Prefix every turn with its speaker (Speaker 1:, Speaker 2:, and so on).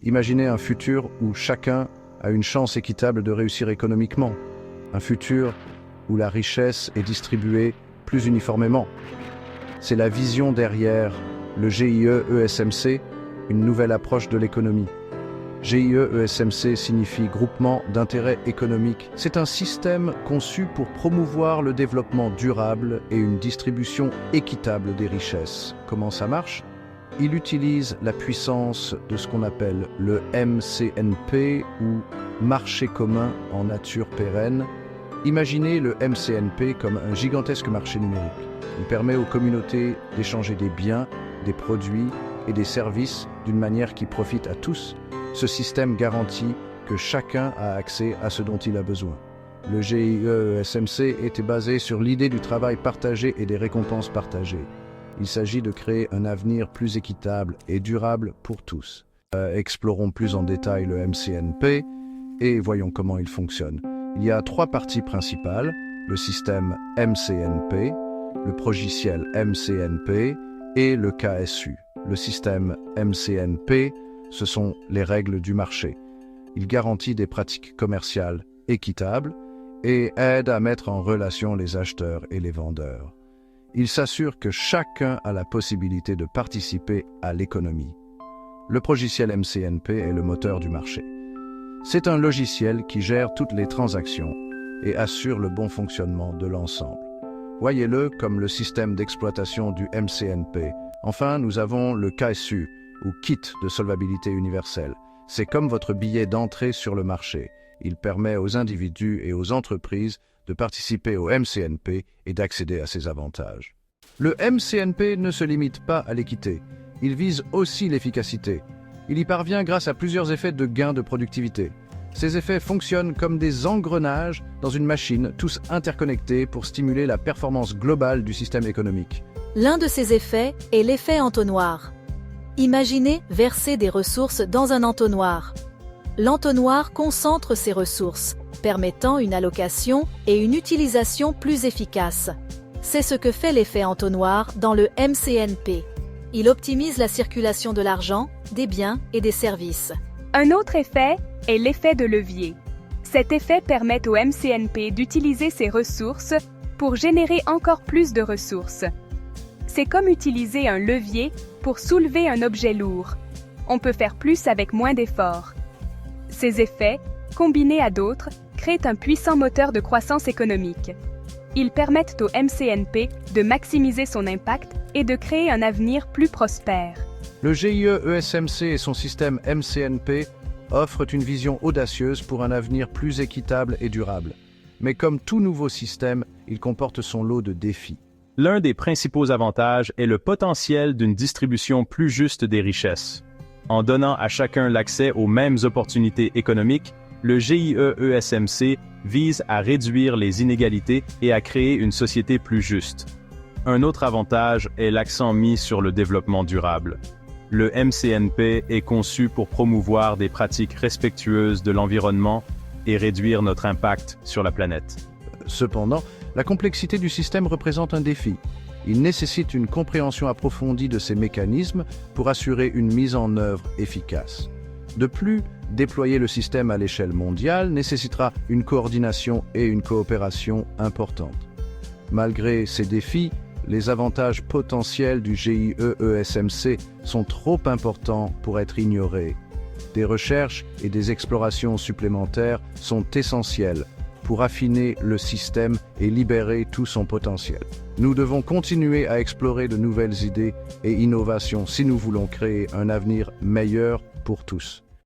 Speaker 1: Imaginez un futur où chacun a une chance équitable de réussir économiquement. Un futur où la richesse est distribuée plus uniformément. C'est la vision derrière le GIE-ESMC, une nouvelle approche de l'économie. GIE-ESMC signifie Groupement d'intérêt économique. C'est un système conçu pour promouvoir le développement durable et une distribution équitable des richesses. Comment ça marche ? Il utilise la puissance de ce qu'on appelle le MCNP ou marché commun en nature pérenne. Imaginez le MCNP comme un gigantesque marché numérique. Il permet aux communautés d'échanger des biens, des produits et des services d'une manière qui profite à tous. Ce système garantit que chacun a accès à ce dont il a besoin. Le GIE-ESMC était basé sur l'idée du travail partagé et des récompenses partagées. Il s'agit de créer un avenir plus équitable et durable pour tous. Explorons plus en détail le MCNP et voyons comment il fonctionne. Il y a 3 parties principales, le système MCNP, le logiciel MCNP et le KSU. Le système MCNP, ce sont les règles du marché. Il garantit des pratiques commerciales équitables et aide à mettre en relation les acheteurs et les vendeurs. Il s'assure que chacun a la possibilité de participer à l'économie. Le logiciel MCNP est le moteur du marché. C'est un logiciel qui gère toutes les transactions et assure le bon fonctionnement de l'ensemble. Voyez-le comme le système d'exploitation du MCNP. Enfin, nous avons le KSU, ou Kit de solvabilité universelle. C'est comme votre billet d'entrée sur le marché. Il permet aux individus et aux entreprises de participer au MCNP et d'accéder à ses avantages. Le MCNP ne se limite pas à l'équité. Il vise aussi l'efficacité. Il y parvient grâce à plusieurs effets de gain de productivité. Ces effets fonctionnent comme des engrenages dans une machine, tous interconnectés pour stimuler la performance globale du système économique.
Speaker 2: L'un de ces effets est l'effet entonnoir. Imaginez verser des ressources dans un entonnoir. L'entonnoir concentre ces ressources, permettant une allocation et une utilisation plus efficaces. C'est ce que fait l'effet entonnoir dans le MCNP. Il optimise la circulation de l'argent, des biens et des services.
Speaker 3: Un autre effet est l'effet de levier. Cet effet permet au MCNP d'utiliser ses ressources pour générer encore plus de ressources. C'est comme utiliser un levier pour soulever un objet lourd. On peut faire plus avec moins d'efforts. Ces effets, combinés à d'autres, créent un puissant moteur de croissance économique. Ils permettent au MCNP de maximiser son impact et de créer un avenir plus prospère.
Speaker 1: Le GIE-ESMC et son système MCNP offrent une vision audacieuse pour un avenir plus équitable et durable. Mais comme tout nouveau système, il comporte son lot de défis.
Speaker 4: L'un des principaux avantages est le potentiel d'une distribution plus juste des richesses. En donnant à chacun l'accès aux mêmes opportunités économiques, le GIE-ESMC vise à réduire les inégalités et à créer une société plus juste. Un autre avantage est l'accent mis sur le développement durable. Le MCNP est conçu pour promouvoir des pratiques respectueuses de l'environnement et réduire notre impact sur la planète.
Speaker 1: Cependant, la complexité du système représente un défi. Il nécessite une compréhension approfondie de ces mécanismes pour assurer une mise en œuvre efficace. De plus, déployer le système à l'échelle mondiale nécessitera une coordination et une coopération importantes. Malgré ces défis, les avantages potentiels du GIE-ESMC sont trop importants pour être ignorés. Des recherches et des explorations supplémentaires sont essentielles pour affiner le système et libérer tout son potentiel. Nous devons continuer à explorer de nouvelles idées et innovations si nous voulons créer un avenir meilleur pour tous.